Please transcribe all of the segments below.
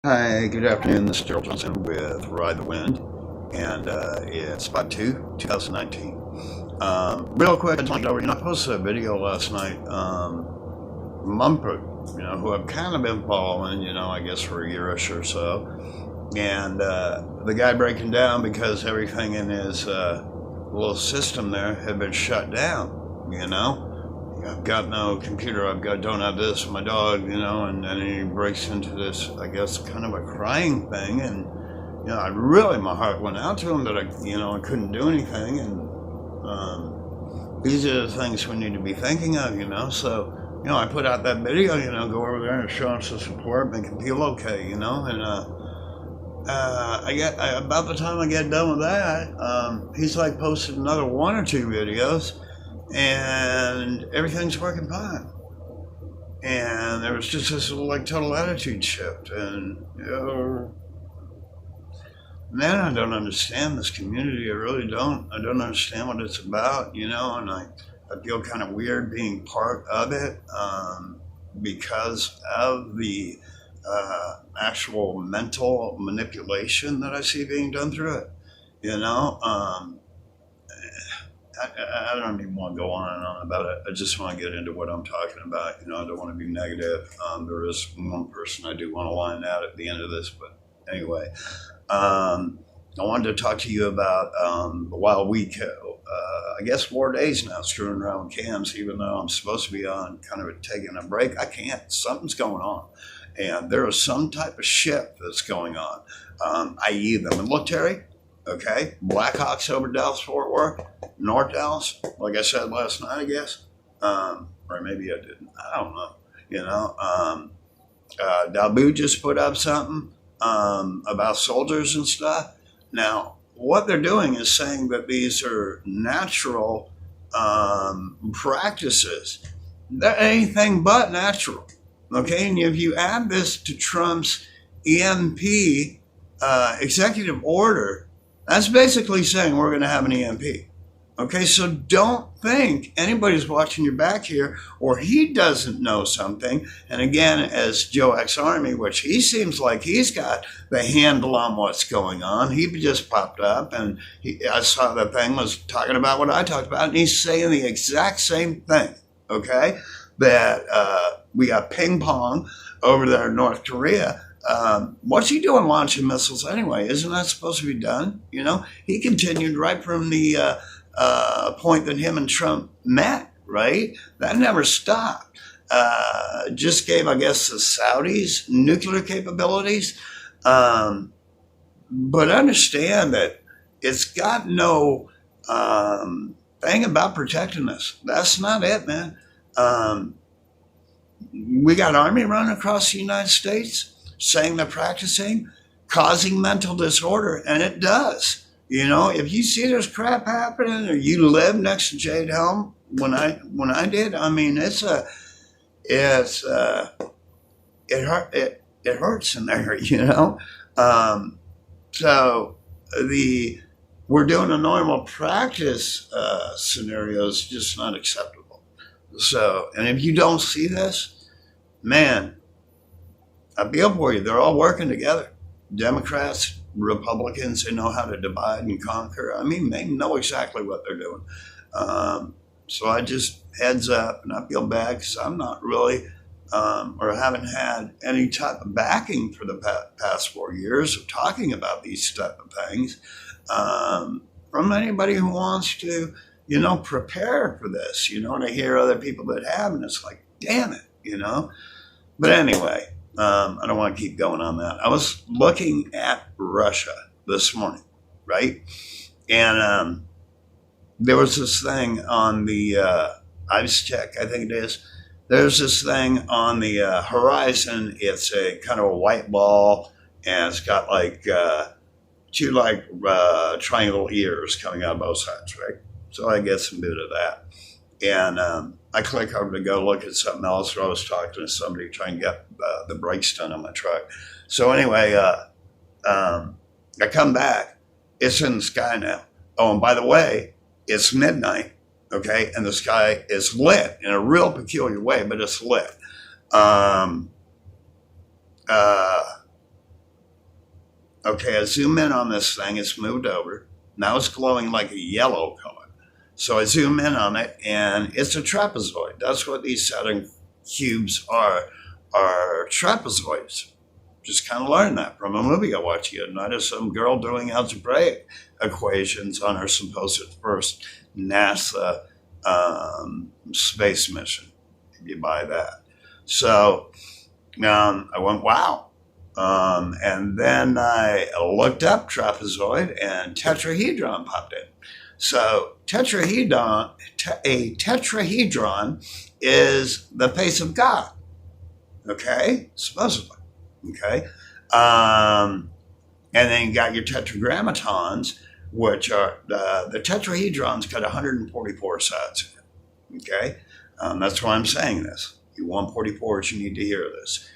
Hi, good afternoon. This is Gerald Johnson with Ride the Wind, and it's Spot 2, 2019. Real quick, I just wanted to go over, I posted a video last night, Mumford, who I've kind of been following, I guess for a year-ish or so, and the guy breaking down because everything in his little system there had been shut down. I've got no computer, don't have this, my dog, and then he breaks into this, I guess, kind of a crying thing, and, my heart went out to him that I couldn't do anything, and these are the things we need to be thinking of, so, I put out that video, go over there and show him some support, make him feel okay, and, about the time I get done with that, he's like posted another one or two videos, and everything's working fine. And there was just this little total attitude shift, and man, I don't understand this community. I really don't. I don't understand what it's about, and I feel kind of weird being part of it because of the actual mental manipulation that I see being done through it. I don't even want to go on and on about it. I just want to get into what I'm talking about. I don't want to be negative. There is one person I do want to line out at the end of this, but anyway, I wanted to talk to you about the wild week. I guess 4 days now screwing around with cams, even though I'm supposed to be on kind of taking a break. I can't. Something's going on. And there is some type of shift that's going on, i.e. the military. Okay, Blackhawks over Dallas-Fort Worth, North Dallas, like I said last night, I guess, or maybe I didn't. I don't know. Dalbu just put up something about soldiers and stuff. Now, what they're doing is saying that these are natural practices. They're anything but natural. Okay, and if you add this to Trump's EMP executive order, that's basically saying we're going to have an EMP. Okay, so don't think anybody's watching your back here or he doesn't know something. And again, as Joe X Army, which he seems like he's got the handle on what's going on. He just popped up and I saw the thing was talking about what I talked about, and he's saying the exact same thing. Okay, that we got ping pong over there in North Korea. What's he doing launching missiles anyway? Isn't that supposed to be done? He continued right from the point that him and Trump met, right? That never stopped. Just gave, I guess, the Saudis nuclear capabilities. But understand that it's got no thing about protecting us. That's not it, man. We got Army running across the United States, saying they're practicing, causing mental disorder, and it does. If you see this crap happening, or you live next to Jade Helm, when I did, I mean, it hurts in there, So we're doing a normal practice scenario is just not acceptable. So, and if you don't see this, man, I feel for you. They're all working together. Democrats, Republicans, they know how to divide and conquer. I mean, they know exactly what they're doing. So I just heads up, and I feel bad because I'm not really, or haven't had any type of backing for the past 4 years of talking about these type of things from anybody who wants to, prepare for this, to hear other people that have, and it's like, damn it, But anyway, I don't want to keep going on that. I was looking at Russia this morning, right? And there was this thing on the ICE-Check, I think it is. There's this thing on the horizon. It's a kind of a white ball, and it's got two triangle ears coming out both sides, right? So I get some bit of that. And I click over to go look at something else where I was talking to somebody trying to get the brakes done on my truck. So anyway, I come back. It's in the sky now. Oh, and by the way, it's midnight, okay? And the sky is lit in a real peculiar way, but it's lit. Okay, I zoom in on this thing. It's moved over. Now it's glowing like a yellow color. So I zoom in on it, and it's a trapezoid. That's what these Saturn cubes are trapezoids. Just kind of learned that from a movie I watched the other night of some girl doing algebraic equations on her supposed first NASA space mission. If you buy that. So I went, wow. And then I looked up trapezoid, and tetrahedron popped in. So a tetrahedron is the face of God. Okay, supposedly. Okay, and then you got your tetragrammatons, which are the tetrahedrons got 144 sides in it. Okay, that's why I'm saying this. You 144s, you need to hear this.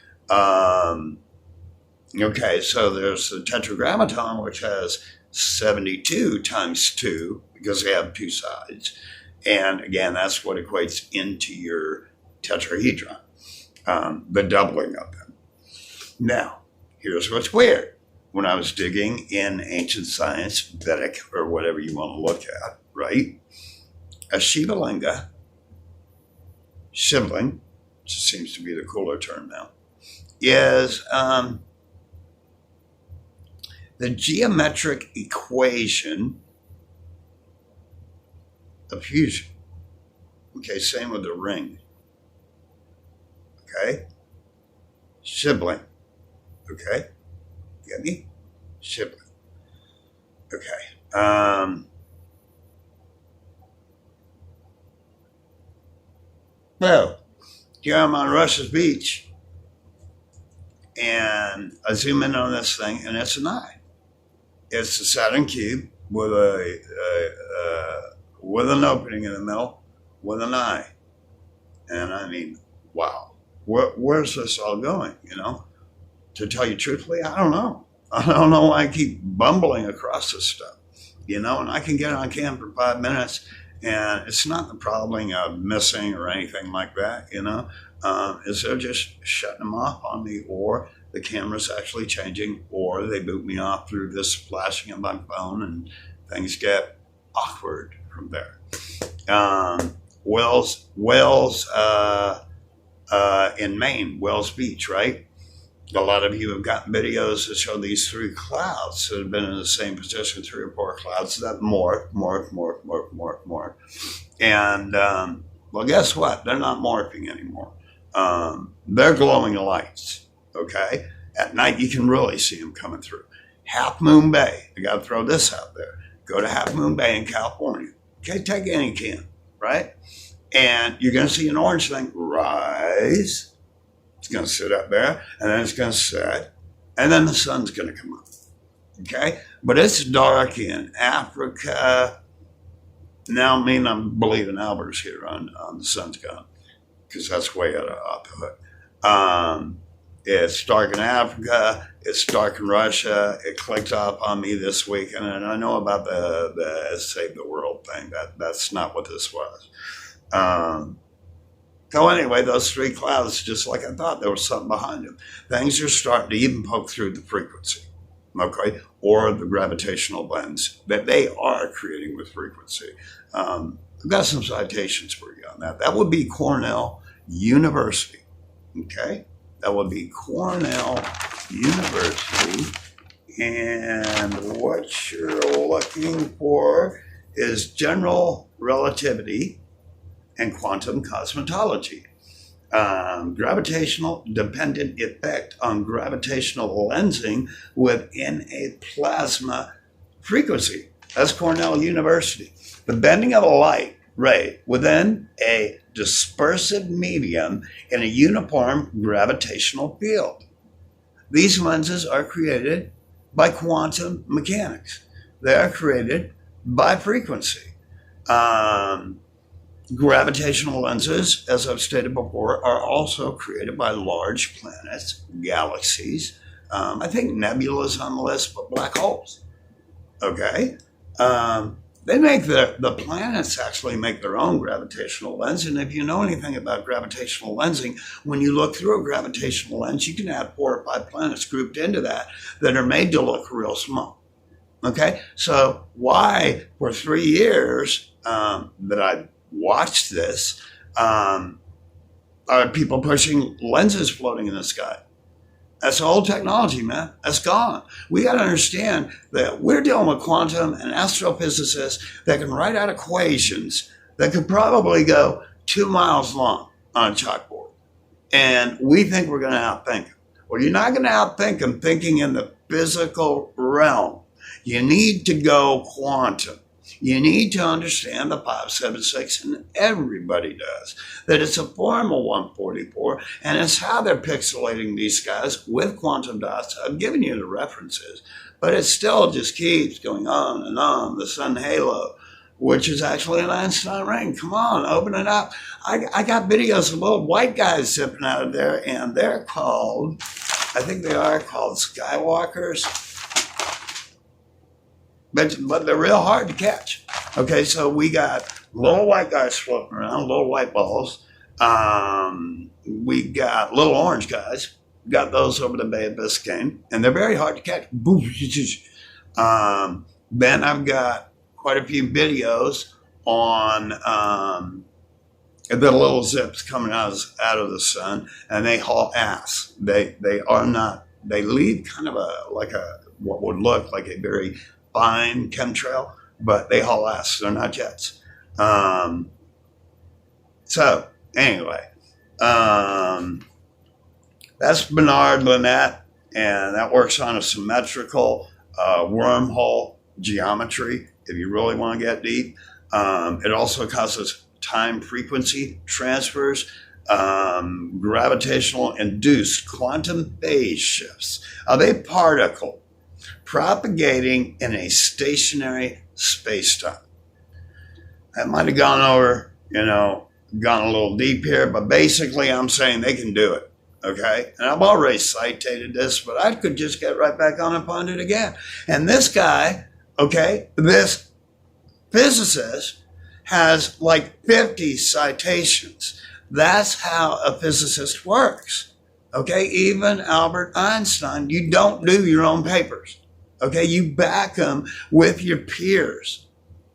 Okay, so there's the tetragrammaton, which has 72 times 2 because they have 2 sides. And again, that's what equates into your tetrahedron, the doubling of them. Now, here's what's weird. When I was digging in ancient science, Vedic, or whatever you want to look at, right? A Shivalinga, shivling, which seems to be the cooler term now, is the geometric equation of fusion. Okay, same with the ring. Okay? Sibling. Okay? Get me? Sibling. Okay. Well, here I'm on Russia's beach, and I zoom in on this thing, and it's an eye. It's a Saturn Cube with with an opening in the middle, with an eye. And I mean, wow, where's this all going? You know, to tell you truthfully, I don't know. I don't know why I keep bumbling across this stuff. You know, and I can get on cam for 5 minutes, and it's not the problem of missing or anything like that. You know, is they're just shutting them off on me, or the camera's actually changing, or they boot me off through this flashing of my phone, and things get awkward from there. Wells in Maine, Wells Beach, right? A lot of you have gotten videos that show these 3 clouds that have been in the same position, 3 or 4 clouds that morph. And, well, guess what? They're not morphing anymore. They're glowing lights, okay? At night, you can really see them coming through. Half Moon Bay, I got to throw this out there. Go to Half Moon Bay in California. Okay, take any cam, right? And you're going to see an orange thing rise. It's going to sit up there, and then it's going to set, and then the sun's going to come up. Okay? But it's dark in Africa. Now, I'm believing Albert's here on the sun's gone, because that's way off the hook. It's dark in Africa. It's dark in Russia. It clicked up on me this week, and I know about the Save the World thing. That's not what this was. So anyway, those 3 clouds, just like I thought, there was something behind them. Things are starting to even poke through the frequency, okay, or the gravitational lens that they are creating with frequency. I've got some citations for you on that. That would be Cornell University, okay? That would be Cornell University. And what you're looking for is general relativity and quantum cosmology. Gravitational dependent effect on gravitational lensing within a plasma frequency. That's Cornell University. The bending of a light ray within a dispersive medium in a uniform gravitational field. These lenses are created by quantum mechanics. They are created by frequency. Gravitational lenses, as I've stated before, are also created by large planets, galaxies. I think nebula's on the list, but black holes. Okay? they make the planets actually make their own gravitational lens. And if you know anything about gravitational lensing, when you look through a gravitational lens, you can have 4 or 5 planets grouped into that are made to look real small. Okay, so why for 3 years that I watched this are people pushing lenses floating in the sky? That's old technology, man. That's gone. We got to understand that we're dealing with quantum and astrophysicists that can write out equations that could probably go 2 miles long on a chalkboard. And we think we're going to outthink them. Well, you're not going to outthink them thinking in the physical realm. You need to go quantum. You need to understand the 576, and everybody does, that it's a form of 144, and it's how they're pixelating these guys with quantum dots. I've given you the references, but it still just keeps going on and on. The sun halo, which is actually an Einstein ring. Come on, open it up. I got videos of little white guys zipping out of there, and they're called, I think they are called Skywalkers. But they're real hard to catch. Okay, so we got little white guys floating around, little white balls. We got little orange guys. Got those over the Bay of Biscayne, and they're very hard to catch. Then I've got quite a few videos on the little zips coming out of the sun, and they haul ass. They are not. They leave kind of what would look like a very fine chemtrail, but they haul ass. They're not jets. So anyway, that's Bernard Linnet, and that works on a symmetrical wormhole geometry if you really want to get deep. It also causes time frequency transfers, gravitational induced quantum phase shifts of a particle propagating in a stationary space-time. That might have gone a little deep here, but basically I'm saying they can do it, okay? And I've already cited this, but I could just get right back on and find it again. And this guy, okay, this physicist has like 50 citations. That's how a physicist works, okay? Even Albert Einstein, you don't do your own papers. Okay, you back them with your peers.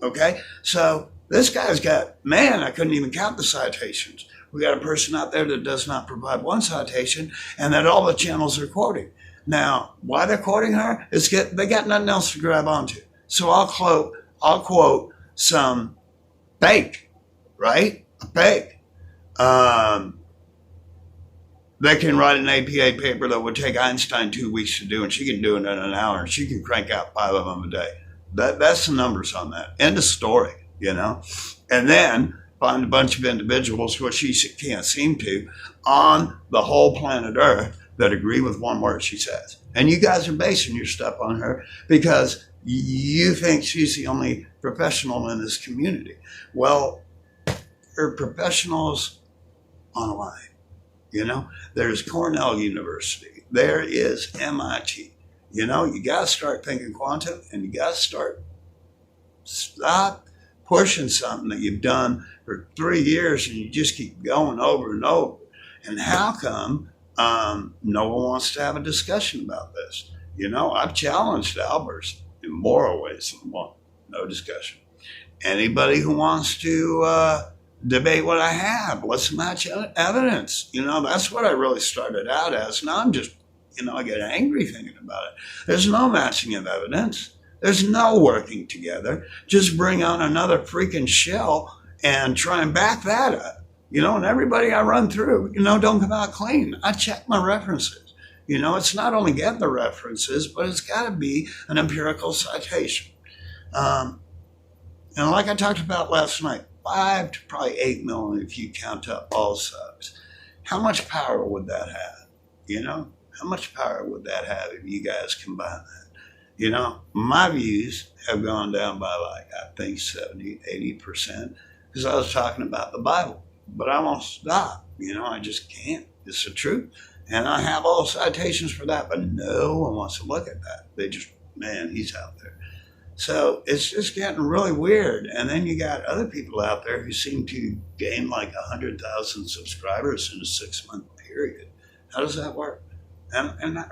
Okay, so this guy's got, man, I couldn't even count the citations. We got a person out there that does not provide one citation, and that all the channels are quoting. Now, why they're quoting her is they got nothing else to grab onto. So I'll quote some fake, right? A fake. They can write an APA paper that would take Einstein 2 weeks to do, and she can do it in an hour, and she can crank out 5 of them a day. That's the numbers on that. End of story, And then find a bunch of individuals, which she can't seem to, on the whole planet Earth that agree with one word she says. And you guys are basing your stuff on her because you think she's the only professional in this community. Well, her professionals online. There's Cornell University. There is MIT. You got to start thinking quantum, and you got to stop pushing something that you've done for 3 years, and you just keep going over and over. And how come no one wants to have a discussion about this? I've challenged Albers in more ways than one. No discussion. Anybody who wants to debate what I have, let's match evidence. That's what I really started out as. Now I'm just, I get angry thinking about it. There's no matching of evidence. There's no working together. Just bring on another freaking shell and try and back that up. And everybody I run through, don't come out clean. I check my references. It's not only get the references, but it's got to be an empirical citation. And like I talked about last night, 5 to probably 8 million if you count up all subs. How much power would that have? How much power would that have if you guys combine that? My views have gone down by I think 70, 80% because I was talking about the Bible. But I won't stop. I just can't. It's the truth. And I have all citations for that, but no one wants to look at that. They just, man, he's out there. So it's just getting really weird. And then you got other people out there who seem to gain like 100,000 subscribers in a 6-month period. How does that work? And I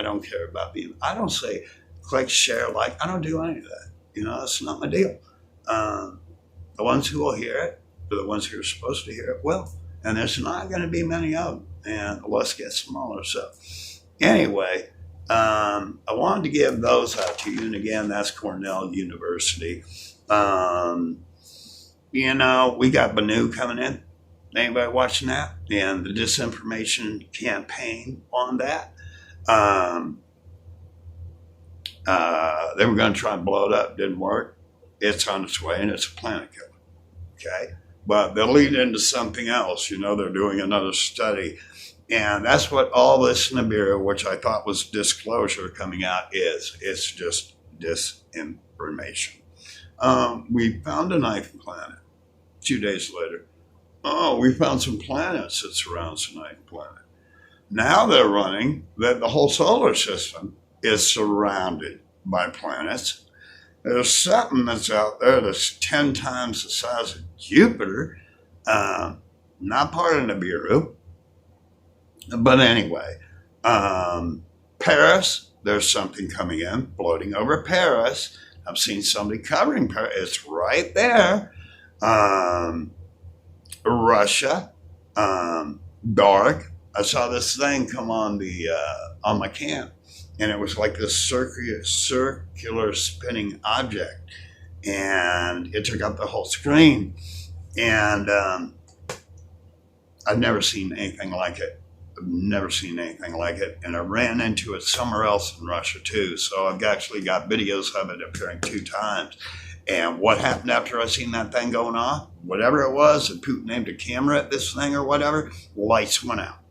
don't care about being, I don't say click, share, like, I don't do any of that. That's not my deal. The ones who will hear it, are the ones who are supposed to hear it will. And there's not going to be many of them. And the list gets smaller. So anyway, I wanted to give those out to you. And again, that's Cornell University. We got Banu coming in. Anybody watching that? And the disinformation campaign on that. They were going to try and blow it up. Didn't work. It's on its way, and it's a planet killer. Okay? But they'll lead into something else. They're doing another study. And that's what all this Nibiru, which I thought was disclosure coming out, is. It's just disinformation. We found a ninth planet. 2 days later, we found some planets that surround the ninth planet. Now they're running that the whole solar system is surrounded by planets. There's something that's out there that's 10 times the size of Jupiter, not part of Nibiru. But anyway, Paris, there's something coming in, floating over Paris. I've seen somebody covering Paris. It's right there. Russia, dark. I saw this thing come on on my cam, and it was like this circular spinning object, and it took up the whole screen. And I've never seen anything like it. And I ran into it somewhere else in Russia too. So I've actually got videos of it appearing 2 times. And what happened after I seen that thing going on? Whatever it was, and Putin aimed a camera at this thing or whatever, lights went out.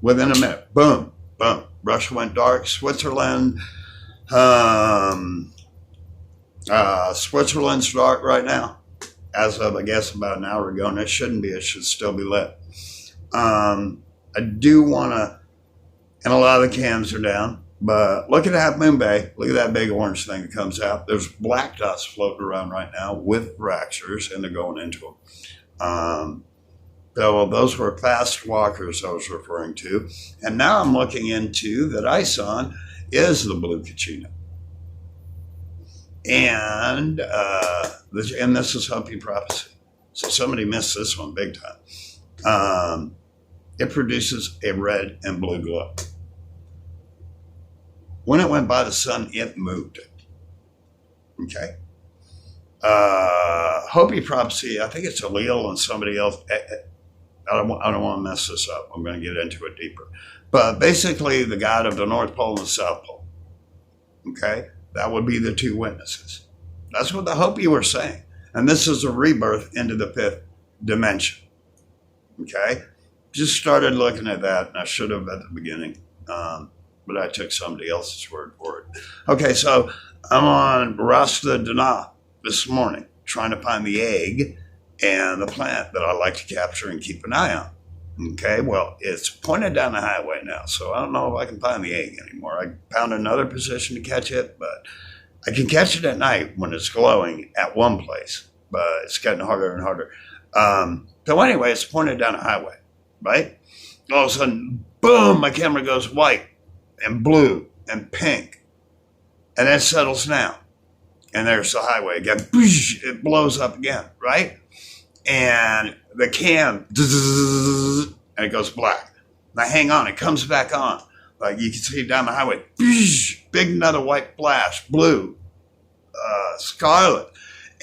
Within a minute, boom, boom. Russia went dark. Switzerland's dark right now, as of, I guess, about an hour ago, and it shouldn't be. It should still be lit. I do want to, and a lot of the cams are down, but look at Half Moon Bay. Look at that big orange thing that comes out. There's black dots floating around right now with fractures, and they're going into them. So those were fast walkers I was referring to. And now I'm looking into that ISON is the blue Kachina. And this is Hopi prophecy. So somebody missed this one big time. It produces a red and blue glow. When it went by the sun, it moved it. Okay. Hopi prophecy, I think it's Allele and somebody else. I don't want to mess this up. I'm going to get into it deeper. But basically, the god of the North Pole and the South Pole. Okay? That would be the 2 witnesses. That's what the Hopi were saying. And this is a rebirth into the 5th dimension. Okay? Just started looking at that, and I should have at the beginning. But I took somebody else's word for it. Okay, so I'm on Rasta Dana this morning, trying to find the egg and the plant that I like to capture and keep an eye on. Okay, well, it's pointed down the highway now, so I don't know if I can find the egg anymore. I found another position to catch it, but I can catch it at night when it's glowing at one place, but it's getting harder and harder. So anyway, it's pointed down a highway, right? All of a sudden, boom, my camera goes white and blue and pink, and then settles down. And there's the highway again. It blows up again, right? And the cam, and it goes black. And I hang on, it comes back on. Like you can see down the highway, big another white flash, blue, scarlet.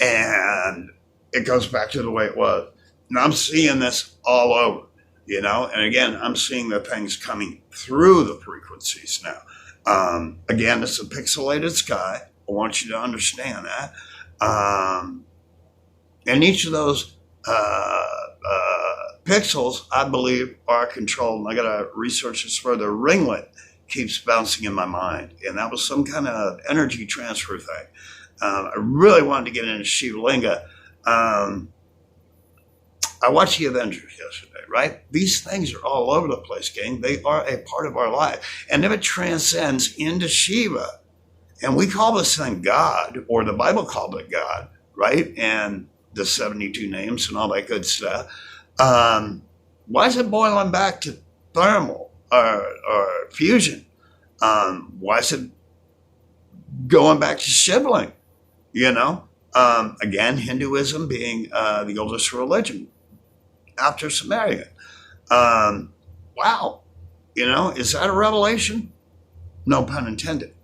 And it goes back to the way it was. And I'm seeing this all over, And again, I'm seeing the things coming through the frequencies now. Again, it's a pixelated sky. I want you to understand that. And each of those pixels, I believe, are controlled. And I got to research this further. Ringlet keeps bouncing in my mind. And that was some kind of energy transfer thing. I really wanted to get into Shiva Linga. I watched the Avengers yesterday, right? These things are all over the place, gang. They are a part of our life. And if it transcends into Shiva, And we call this thing God, or the Bible called it God, right? And the 72 names and all that good stuff. Why is it boiling back to thermal or fusion? Why is it going back to shibboleth? Again, Hinduism being the oldest religion after Sumerian. Wow. Is that a revelation? No pun intended.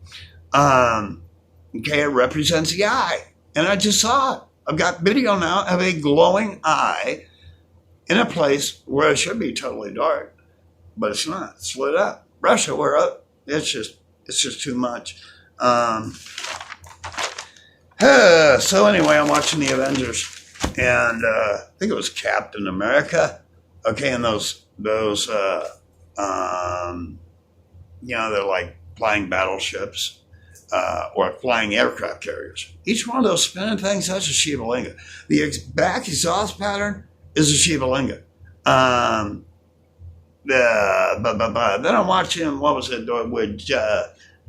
Okay, it represents the eye. And I just saw it. I've got video now of a glowing eye in a place where it should be totally dark, but it's not. It's lit up. Russia, we're up. It's just too much. So anyway, I'm watching the Avengers, and I think it was Captain America. Okay, and those they're like flying battleships or flying aircraft carriers. Each one of those spinning things, that's a Shiva Linga. The back exhaust pattern is a Shiva Linga. Then I'm watching, what was it, with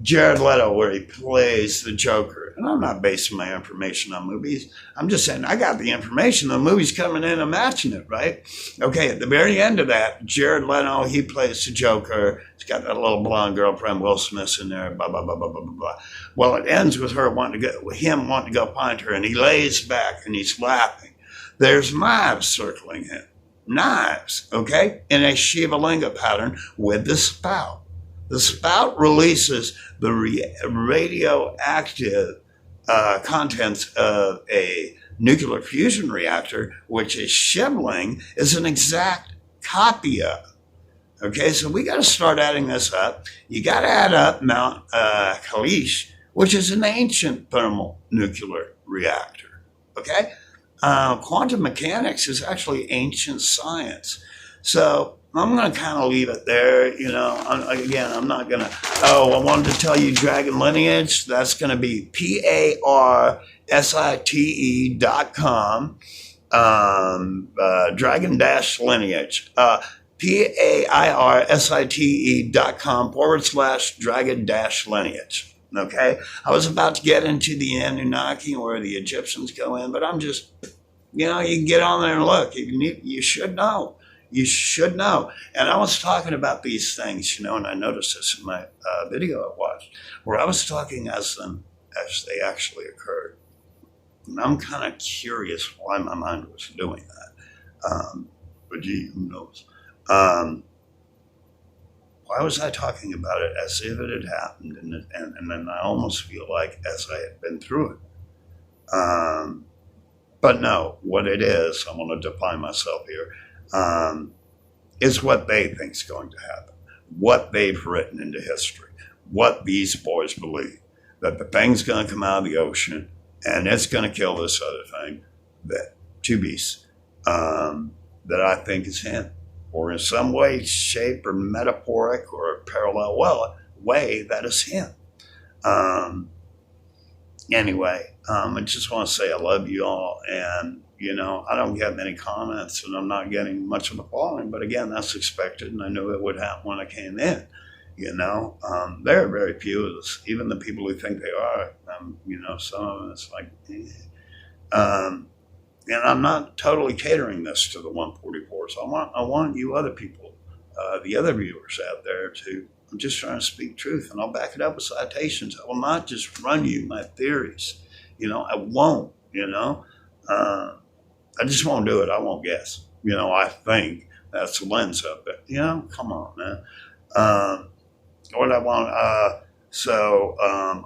Jared Leto, where he plays the Joker. And I'm not basing my information on movies. I'm just saying I got the information. The movie's coming in and matching it, right? Okay, at the very end of that, Jared Leto, he plays the Joker. He's got that little blonde girlfriend, Will Smith, in there, blah, blah, blah, blah, blah, blah, blah. Well, it ends with him wanting to go find her, and he lays back and he's laughing. There's knives circling him. Knives, okay? In a Shiva Linga pattern with the spout. The spout releases the radioactive contents of a nuclear fusion reactor, which a shibling is an exact copy of. Okay, so we got to start adding this up. You got to add up Mount Kalish, which is an ancient thermal nuclear reactor. Okay, quantum mechanics is actually ancient science. So I'm going to kind of leave it there. I'm not going to. Oh, I wanted to tell you Dragon Lineage. That's going to be PARSITE.com. Dragon-lineage. PAIRSITE.com/dragon-lineage. Okay? I was about to get into the Anunnaki where the Egyptians go in, but I'm just, you can get on there and look. You should know. You should know. And I was talking about these things, and I noticed this in my video I watched, where I was talking as they actually occurred. And I'm kind of curious why my mind was doing that. But gee, who knows? Why was I talking about it as if it had happened? And then I almost feel like as I had been through it. But no, what it is, I want to define myself here, is what they think is going to happen, what they've written into history, what these boys believe, that the thing's going to come out of the ocean and it's going to kill this other thing, that two beasts, that I think is him, or in some way, shape, or metaphoric, or a parallel way, that is him. Anyway, I just want to say I love you all, and I don't get many comments, and I'm not getting much of a following, but again, that's expected, and I knew it would happen when I came in. There are very few of us, even the people who think they are. Some of them, it's like, and I'm not totally catering this to the 144s. I want you other people, the other viewers out there to. I'm just trying to speak truth, and I'll back it up with citations. I will not just run you my theories. I won't. I just won't do it. I won't guess. I think that's the lens of it. Come on, man. What I want.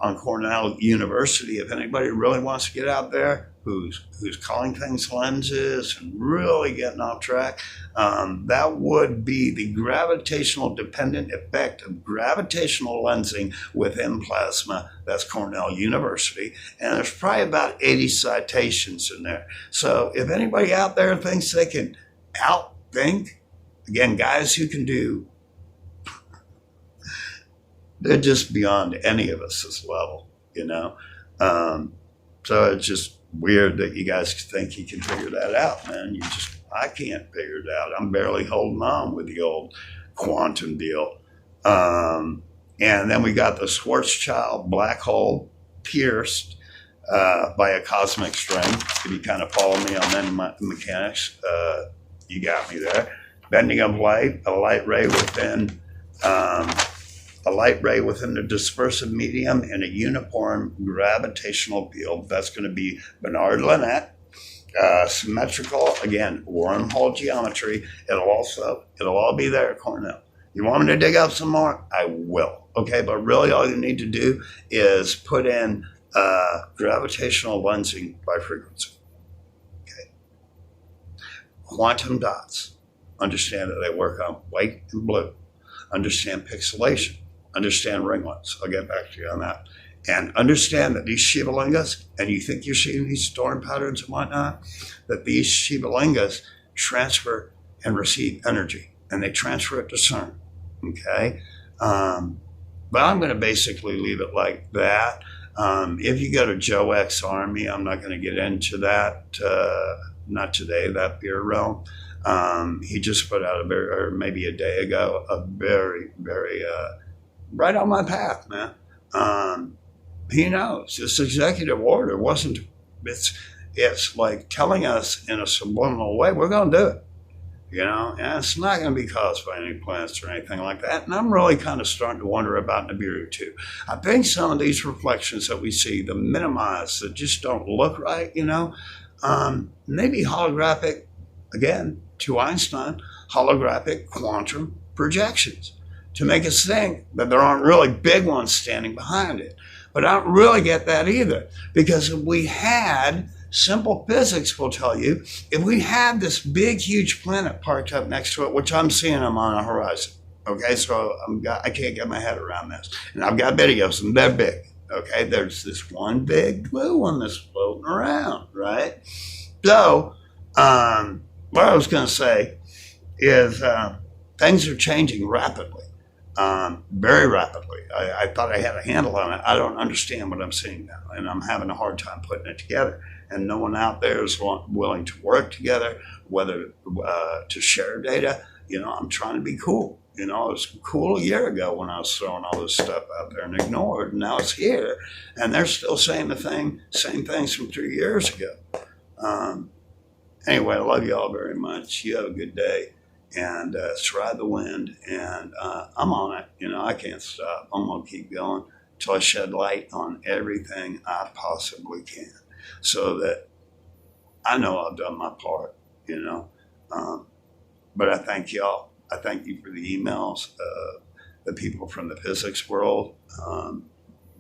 On Cornell University, if anybody really wants to get out there, who's calling things lenses and really getting off track, that would be the gravitational dependent effect of gravitational lensing within plasma. That's Cornell University. And there's probably about 80 citations in there. So if anybody out there thinks they can outthink, again, guys who can do, they're just beyond any of us' level, So it's just weird that you guys think you can figure that out, man. I can't figure it out. I'm barely holding on with the old quantum deal. And then we got the Schwarzschild black hole pierced by a cosmic string. If you kind of follow me on that mechanics, you got me there. Bending of light, a light ray within the dispersive medium in a uniform gravitational field. That's going to be Bernard Linnet. Symmetrical, again, wormhole geometry. It'll all be there at Cornell. You want me to dig up some more? I will. Okay, but really all you need to do is put in gravitational lensing by frequency. Okay. Quantum dots. Understand that they work on white and blue. Understand pixelation. Understand ringlets. I'll get back to you on that. And understand that these Shiva lingas, and you think you're seeing these storm patterns and whatnot, that these Shiva lingas transfer and receive energy, and they transfer it to CERN. Okay? But I'm going to basically leave it like that. If you go to Joe X Army, I'm not going to get into that, not today, that beer realm. He just put out or maybe a day ago, a very, very, right on my path, man. He knows this executive order it's like telling us in a subliminal way, we're going to do it, and it's not going to be caused by any plants or anything like that. And I'm really kind of starting to wonder about Nibiru too. I think some of these reflections that we see, the minimized, that just don't look right, maybe holographic, again, to Einstein, holographic quantum projections to make us think that there aren't really big ones standing behind it. But I don't really get that either, because if we had, simple physics will tell you, if we had this big, huge planet parked up next to it, which I'm seeing them on the horizon, okay, so I can't get my head around this. And I've got videos, and they're big, okay? There's this one big blue one that's floating around, right? So, what I was going to say is things are changing rapidly. Very rapidly. I thought I had a handle on it. I don't understand what I'm seeing now, and I'm having a hard time putting it together. And no one out there is willing to work together, whether to share data. I'm trying to be cool. It was cool a year ago when I was throwing all this stuff out there and ignored, and now it's here, and they're still saying same things from 3 years ago. Anyway, I love you all very much. You have a good day. And ride the wind, and I'm on it. I can't stop. I'm going to keep going until I shed light on everything I possibly can, so that I know I've done my part, But I thank y'all. I thank you for the emails, the people from the physics world.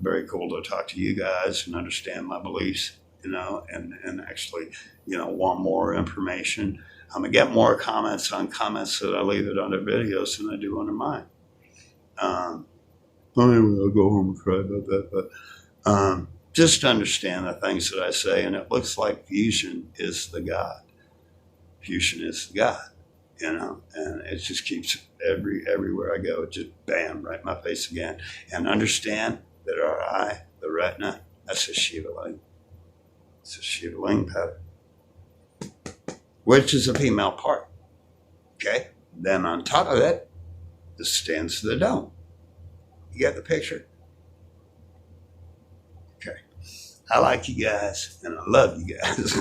Very cool to talk to you guys and understand my beliefs, and actually, want more information. I'm going to get more comments that I leave it under videos than I do under mine. Anyway, I'll go home and cry about that. But just understand the things that I say, and it looks like fusion is the God. Fusion is the God, and it just keeps everywhere I go, it just bam, right in my face again. And understand that our eye, the retina, that's a Shiva ling. It's a Shiva ling pattern, which is a female part. Okay? Then on top of it, stands the dome. You get the picture? Okay. I like you guys, and I love you guys.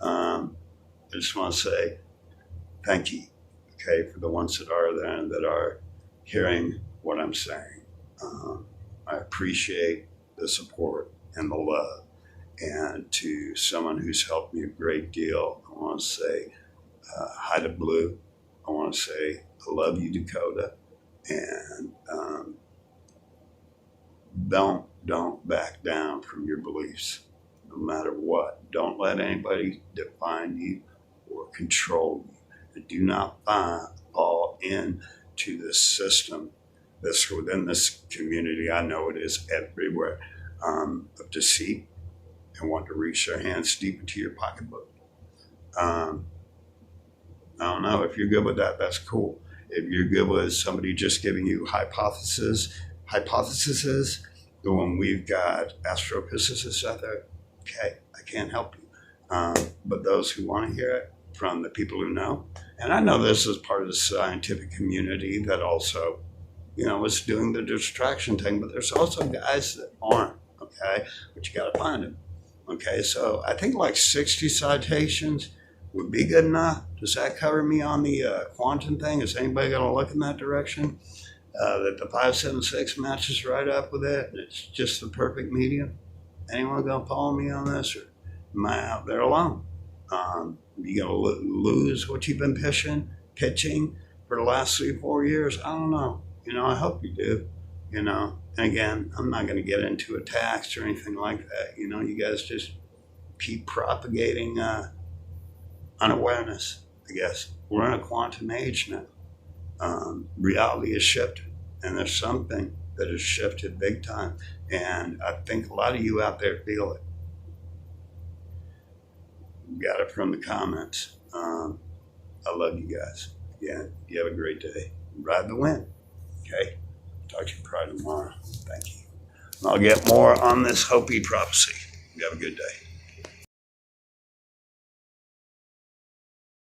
I just want to say thank you, okay, for the ones that are there and that are hearing what I'm saying. I appreciate the support and the love. And to someone who's helped me a great deal, I want to say hi to Blue. I want to say I love you, Dakota. And don't back down from your beliefs, no matter what. Don't let anybody define you or control you. And do not fall into this system that's within this community. I know it is everywhere, of deceit, and want to reach their hands deep into your pocketbook. I don't know. If you're good with that, that's cool. If you're good with somebody just giving you hypotheses, when we've got astrophysicists out there, okay, I can't help you. But those who want to hear it from the people who know, and I know this is part of the scientific community that also, is doing the distraction thing, but there's also guys that aren't. okay? But you got to find them, okay? So I think like 60 citations would be good enough. Does that cover me on the quantum thing? Is anybody going to look in that direction? That the 576 matches right up with it, and it's just the perfect medium? Anyone going to follow me on this, or am I out there alone? You going to lose what you've been pitching for the last 3-4 years? I don't know. I hope you do. And again, I'm not going to get into attacks or anything like that. You guys just keep propagating unawareness, I guess. We're in a quantum age now. Reality is shifted, and there's something that has shifted big time. And I think a lot of you out there feel it. Got it from the comments. I love you guys. Again, you have a great day. Ride the wind. Okay? Talk to you probably tomorrow. Thank you. And I'll get more on this Hopi prophecy. You have a good day.